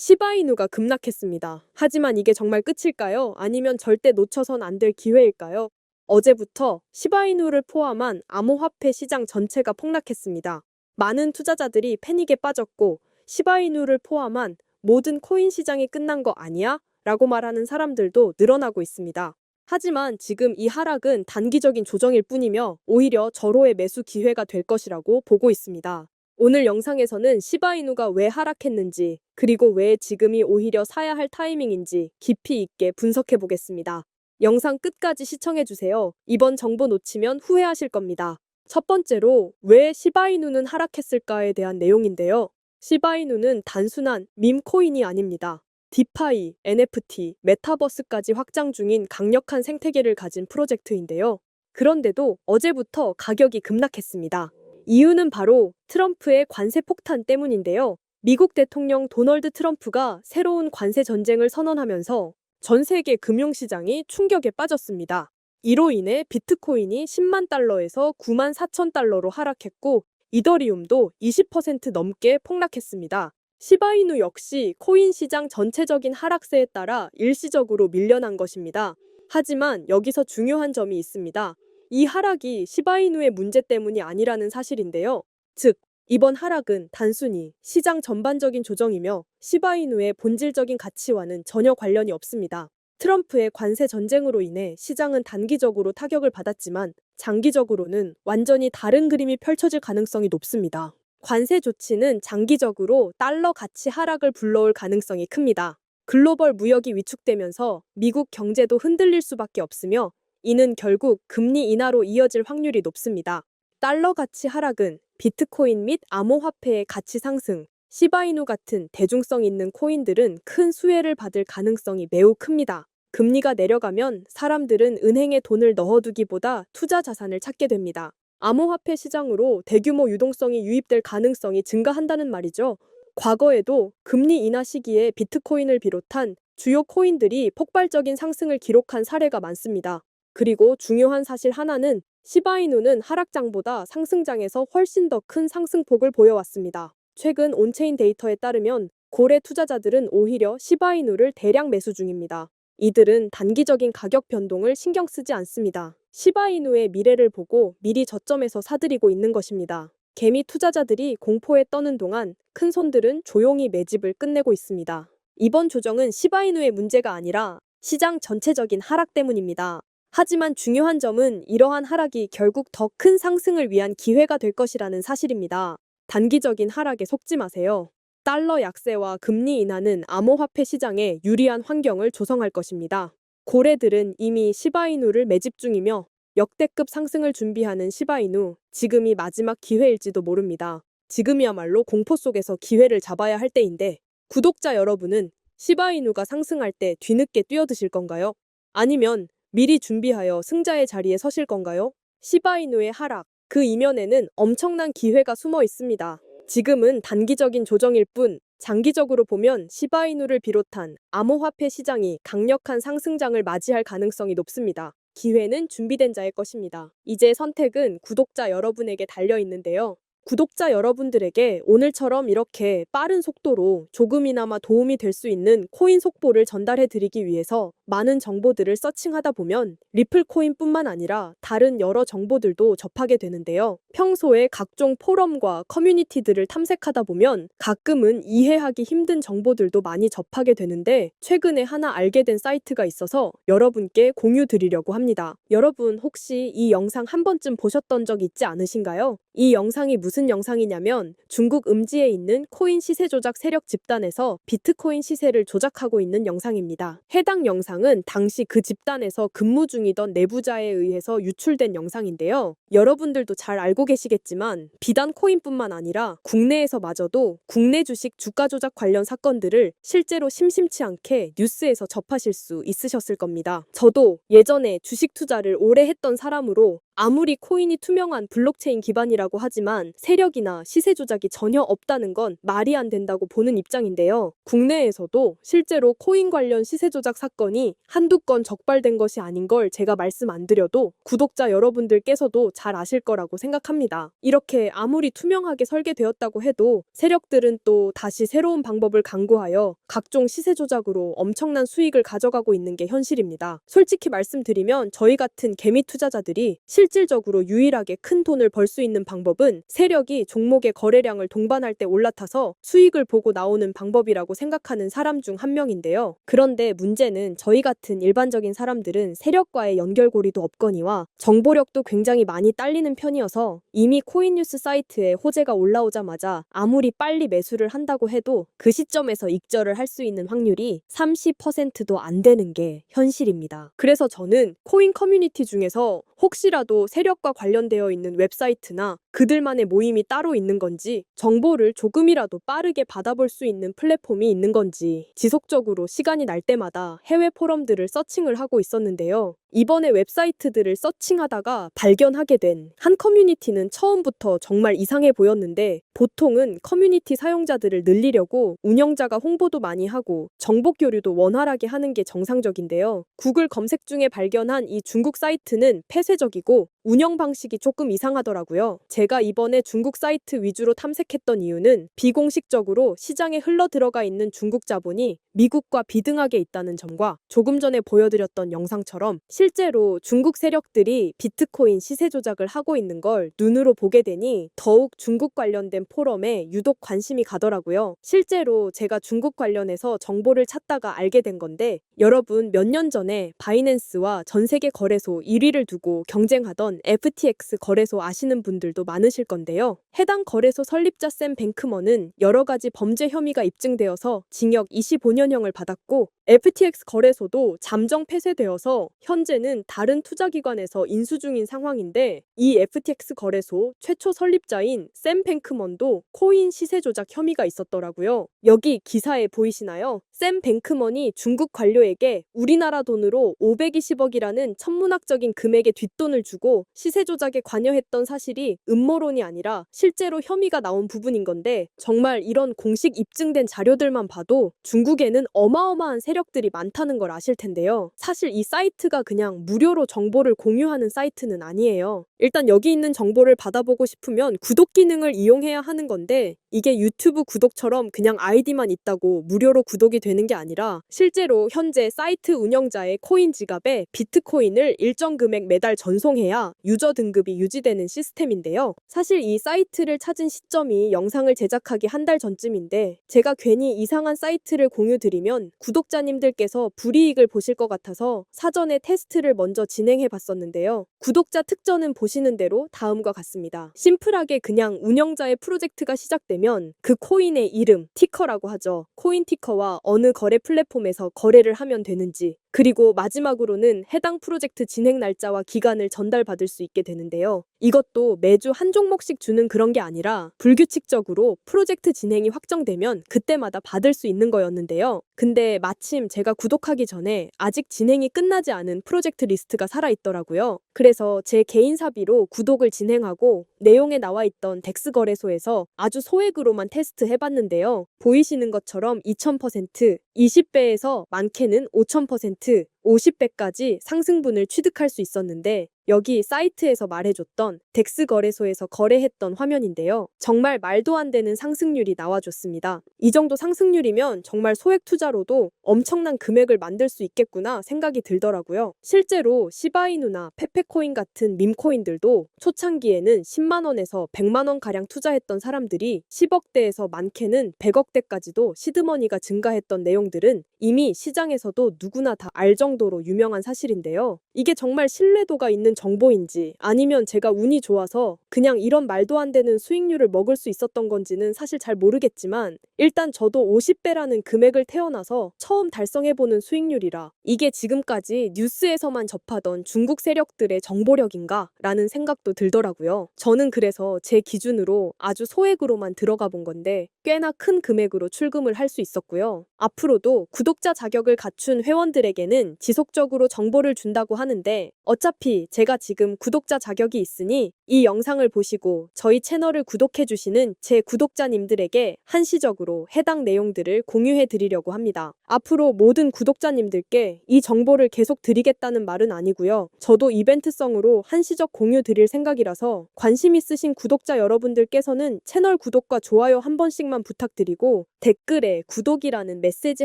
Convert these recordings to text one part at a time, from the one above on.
시바이누가 급락했습니다. 하지만 이게 정말 끝일까요? 아니면 절대 놓쳐선 안 될 기회일까요? 어제부터 시바이누를 포함한 암호화폐 시장 전체가 폭락했습니다. 많은 투자자들이 패닉에 빠졌고 시바이누를 포함한 모든 코인 시장이 끝난 거 아니야? 라고 말하는 사람들도 늘어나고 있습니다. 하지만 지금 이 하락은 단기적인 조정일 뿐이며 오히려 절호의 매수 기회가 될 것이라고 보고 있습니다. 오늘 영상에서는 시바이누가 왜 하락했는지, 그리고 왜 지금이 오히려 사야 할 타이밍인지 깊이 있게 분석해 보겠습니다. 영상 끝까지 시청해주세요. 이번 정보 놓치면 후회하실 겁니다. 첫 번째로, 왜 시바이누는 하락했을까에 대한 내용인데요. 시바이누는 단순한 밈 코인이 아닙니다. 디파이, NFT, 메타버스까지 확장 중인 강력한 생태계를 가진 프로젝트인데요. 그런데도 어제부터 가격이 급락했습니다. 이유는 바로 트럼프의 관세 폭탄 때문인데요. 미국 대통령 도널드 트럼프가 새로운 관세 전쟁을 선언하면서 전 세계 금융시장이 충격에 빠졌습니다. 이로 인해 비트코인이 10만 달러에서 9만 4천 달러로 하락했고 이더리움도 20% 넘게 폭락했습니다. 시바이누 역시 코인 시장 전체적인 하락세에 따라 일시적으로 밀려난 것입니다. 하지만 여기서 중요한 점이 있습니다. 이 하락이 시바이누의 문제 때문이 아니라는 사실인데요. 즉, 이번 하락은 단순히 시장 전반적인 조정이며 시바이누의 본질적인 가치와는 전혀 관련이 없습니다. 트럼프의 관세 전쟁으로 인해 시장은 단기적으로 타격을 받았지만 장기적으로는 완전히 다른 그림이 펼쳐질 가능성이 높습니다. 관세 조치는 장기적으로 달러 가치 하락을 불러올 가능성이 큽니다. 글로벌 무역이 위축되면서 미국 경제도 흔들릴 수밖에 없으며 이는 결국 금리 인하로 이어질 확률이 높습니다. 달러 가치 하락은 비트코인 및 암호화폐의 가치 상승, 시바이누 같은 대중성 있는 코인들은 큰 수혜를 받을 가능성이 매우 큽니다. 금리가 내려가면 사람들은 은행에 돈을 넣어두기보다 투자 자산을 찾게 됩니다. 암호화폐 시장으로 대규모 유동성이 유입될 가능성이 증가한다는 말이죠. 과거에도 금리 인하 시기에 비트코인을 비롯한 주요 코인들이 폭발적인 상승을 기록한 사례가 많습니다. 그리고 중요한 사실 하나는 시바이누는 하락장보다 상승장에서 훨씬 더 큰 상승폭을 보여왔습니다. 최근 온체인 데이터에 따르면 고래 투자자들은 오히려 시바이누를 대량 매수 중입니다. 이들은 단기적인 가격 변동을 신경 쓰지 않습니다. 시바이누의 미래를 보고 미리 저점에서 사들이고 있는 것입니다. 개미 투자자들이 공포에 떠는 동안 큰 손들은 조용히 매집을 끝내고 있습니다. 이번 조정은 시바이누의 문제가 아니라 시장 전체적인 하락 때문입니다. 하지만 중요한 점은 이러한 하락이 결국 더 큰 상승을 위한 기회가 될 것이라는 사실입니다. 단기적인 하락에 속지 마세요. 달러 약세와 금리 인하는 암호화폐 시장에 유리한 환경을 조성할 것입니다. 고래들은 이미 시바이누를 매집 중이며 역대급 상승을 준비하는 시바이누, 지금이 마지막 기회일지도 모릅니다. 지금이야말로 공포 속에서 기회를 잡아야 할 때인데 구독자 여러분은 시바이누가 상승할 때 뒤늦게 뛰어드실 건가요? 아니면 미리 준비하여 승자의 자리에 서실 건가요? 시바이누의 하락, 그 이면에는 엄청난 기회가 숨어 있습니다. 지금은 단기적인 조정일 뿐, 장기적으로 보면 시바이누를 비롯한 암호화폐 시장이 강력한 상승장을 맞이할 가능성이 높습니다. 기회는 준비된 자의 것입니다. 이제 선택은 구독자 여러분에게 달려 있는데요. 구독자 여러분들에게 오늘처럼 이렇게 빠른 속도로 조금이나마 도움이 될 수 있는 코인 속보를 전달해 드리기 위해서 많은 정보들을 서칭하다 보면 리플 코인뿐만 아니라 다른 여러 정보들도 접하게 되는데요. 평소에 각종 포럼과 커뮤니티들을 탐색하다 보면 가끔은 이해하기 힘든 정보들도 많이 접하게 되는데 최근에 하나 알게 된 사이트가 있어서 여러분께 공유 드리려고 합니다. 여러분 혹시 이 영상 한 번쯤 보셨던 적 있지 않으신가요? 이 영상이 무슨 영상이냐면 중국 음지에 있는 코인 시세 조작 세력 집단에서 비트코인 시세를 조작하고 있는 영상입니다. 해당 영상은 당시 그 집단에서 근무 중이던 내부자에 의해서 유출된 영상인데요. 여러분들도 잘 알고 계시겠지만 비단 코인뿐만 아니라 국내에서마저도 국내 주식 주가 조작 관련 사건들을 실제로 심심치 않게 뉴스에서 접하실 수 있으셨을 겁니다. 저도 예전에 주식 투자를 오래 했던 사람으로 아무리 코인이 투명한 블록체인 기반이라고 하지만 세력이나 시세 조작이 전혀 없다는 건 말이 안 된다고 보는 입장인데요. 국내에서도 실제로 코인 관련 시세 조작 사건이 한두 건 적발된 것이 아닌 걸 제가 말씀 안 드려도 구독자 여러분들께서도 잘 아실 거라고 생각합니다. 이렇게 아무리 투명하게 설계되었다고 해도 세력들은 또 다시 새로운 방법을 강구하여 각종 시세 조작으로 엄청난 수익을 가져가고 있는 게 현실입니다. 솔직히 말씀드리면 저희 같은 개미 투자자들이 실질적으로 유일하게 큰 돈을 벌 수 있는 방법은 세력이 종목의 거래량을 동반할 때 올라타서 수익을 보고 나오는 방법이라고 생각하는 사람 중 한 명인데요. 그런데 문제는 저희 같은 일반적인 사람들은 세력과의 연결고리도 없거니와 정보력도 굉장히 많이 딸리는 편이어서 이미 코인뉴스 사이트에 호재가 올라오자마자 아무리 빨리 매수를 한다고 해도 그 시점에서 익절을 할 수 있는 확률이 30%도 안 되는 게 현실입니다. 그래서 저는 코인 커뮤니티 중에서 혹시라도 세력과 관련되어 있는 웹사이트나 그들만의 모임이 따로 있는 건지, 정보를 조금이라도 빠르게 받아볼 수 있는 플랫폼이 있는 건지 지속적으로 시간이 날 때마다 해외 포럼들을 서칭을 하고 있었는데요. 이번에 웹사이트들을 서칭하다가 발견하게 된 한 커뮤니티는 처음부터 정말 이상해 보였는데, 보통은 커뮤니티 사용자들을 늘리려고 운영자가 홍보도 많이 하고 정보 교류도 원활하게 하는 게 정상적인데요. 구글 검색 중에 발견한 이 중국 사이트는 폐쇄적이고 운영 방식이 조금 이상하더라고요. 제가 이번에 중국 사이트 위주로 탐색했던 이유는 비공식적으로 시장에 흘러 들어가 있는 중국 자본이 미국과 비등하게 있다는 점과 조금 전에 보여드렸던 영상처럼 실제로 중국 세력들이 비트코인 시세 조작을 하고 있는 걸 눈으로 보게 되니 더욱 중국 관련된 포럼에 유독 관심이 가더라고요. 실제로 제가 중국 관련해서 정보를 찾다가 알게 된 건데, 여러분 몇 년 전에 바이낸스와 전 세계 거래소 1위를 두고 경쟁하던 FTX 거래소 아시는 분들도 많으실 건데요. 해당 거래소 설립자 샘 뱅크먼은 여러 가지 범죄 혐의가 입증되어서 징역 25년형을 받았고, FTX 거래소도 잠정 폐쇄되어서 현재는 다른 투자기관에서 인수 중인 상황인데, 이 FTX 거래소 최초 설립자인 샘 뱅크먼도 코인 시세 조작 혐의가 있었더라고요. 여기 기사에 보이시나요? 샘 뱅크먼이 중국 관료에게 우리나라 돈으로 520억이라는 천문학적인 금액의 뒷돈을 주고 시세 조작에 관여했던 사실이 음모론이 아니라 실제로 혐의가 나온 부분인 건데, 정말 이런 공식 입증된 자료들만 봐도 중국에는 어마어마한 세력들이 많다는 걸 아실 텐데요. 사실 이 사이트가 그냥 무료로 정보를 공유하는 사이트는 아니에요. 일단 여기 있는 정보를 받아보고 싶으면 구독 기능을 이용해야 하는 건데, 이게 유튜브 구독처럼 그냥 아이디만 있다고 무료로 구독이 되는 게 아니라 실제로 현재 사이트 운영자의 코인 지갑에 비트코인을 일정 금액 매달 전송해야 유저 등급이 유지되는 시스템인데요. 사실 이 사이트를 찾은 시점이 영상을 제작하기 한 달 전쯤인데, 제가 괜히 이상한 사이트를 공유드리면 구독자님들께서 불이익을 보실 것 같아서 사전에 테스트를 먼저 진행해 봤었는데요. 구독자 특전은 보시는 대로 다음과 같습니다. 심플하게 그냥 운영자의 프로젝트가 시작되면 그 코인의 이름, 티커라고 하죠. 코인 티커와 어느 거래 플랫폼에서 거래를 하면 되는지, 그리고 마지막으로는 해당 프로젝트 진행 날짜와 기간을 전달받을 수 있게 되는데요. 이것도 매주 한 종목씩 주는 그런 게 아니라 불규칙적으로 프로젝트 진행이 확정되면 그때마다 받을 수 있는 거였는데요. 근데 마침 제가 구독하기 전에 아직 진행이 끝나지 않은 프로젝트 리스트가 살아있더라고요. 그래서 제 개인 사비로 구독을 진행하고 내용에 나와 있던 덱스 거래소에서 아주 소액으로만 테스트 해봤는데요. 보이시는 것처럼 2000%, 20배에서 많게는 5000%, 50배까지 상승분을 취득할 수 있었는데, 여기 사이트에서 말해줬던 덱스 거래소에서 거래했던 화면인데요. 정말 말도 안 되는 상승률이 나와줬습니다. 이 정도 상승률이면 정말 소액 투자로도 엄청난 금액을 만들 수 있겠구나 생각이 들더라고요. 실제로 시바이누나 페페코인 같은 밈코인들도 초창기에는 10만원에서 100만원 가량 투자했던 사람들이 10억대에서 많게는 100억대까지도 시드머니가 증가했던 내용들은 이미 시장에서도 누구나 다 알 정도로 유명한 사실인데요. 이게 정말 신뢰도가 있는 정보인지 아니면 제가 운이 좋아서 그냥 이런 말도 안 되는 수익률을 먹을 수 있었던 건지는 사실 잘 모르겠지만, 일단 저도 50배라는 금액을 태어나서 처음 달성해보는 수익률이라 이게 지금까지 뉴스에서만 접하던 중국 세력들의 정보력인가? 라는 생각도 들더라고요. 저는 그래서 제 기준으로 아주 소액으로만 들어가 본 건데 꽤나 큰 금액으로 출금을 할 수 있었고요. 앞으로도 구독 구독자 자격을 갖춘 회원들에게는 지속적으로 정보를 준다고 하는데 어차피 제가 지금 구독자 자격이 있으니 이 영상을 보시고 저희 채널을 구독해 주시는 제 구독자님들에게 한시적으로 해당 내용들을 공유해 드리려고 합니다. 앞으로 모든 구독자님들께 이 정보를 계속 드리겠다는 말은 아니고요. 저도 이벤트성으로 한시적 공유 드릴 생각이라서 관심 있으신 구독자 여러분들께서는 채널 구독과 좋아요 한 번씩만 부탁드리고 댓글에 구독이라는 메시지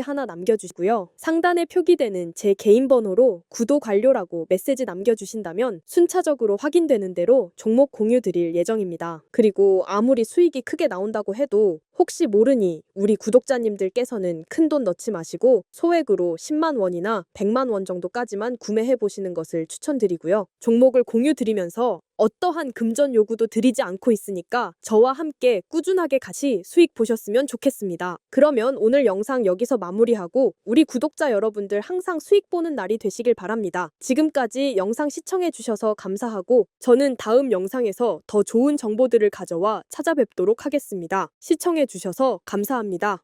하나 남겨주시고요. 상단에 표기되는 제 개인 번호로 구독 완료라고 메시지 남겨주신다면 순차적으로 확인되는 대로 종목 공유 드릴 예정입니다. 그리고 아무리 수익이 크게 나온다고 해도 혹시 모르니 우리 구독자님들께서는 큰돈 넣지 마시고 소액으로 10만 원이나 100만 원 정도까지만 구매해 보시는 것을 추천드리고요. 종목을 공유 드리면서 어떠한 금전 요구도 드리지 않고 있으니까 저와 함께 꾸준하게 같이 수익 보셨으면 좋겠습니다. 그러면 오늘 영상 여기서 마무리하고 우리 구독자 여러분들 항상 수익 보는 날이 되시길 바랍니다. 지금까지 영상 시청해 주셔서 감사하고 저는 다음 영상에서 더 좋은 정보들을 가져와 찾아뵙도록 하겠습니다. 시청해 주셔서 감사합니다.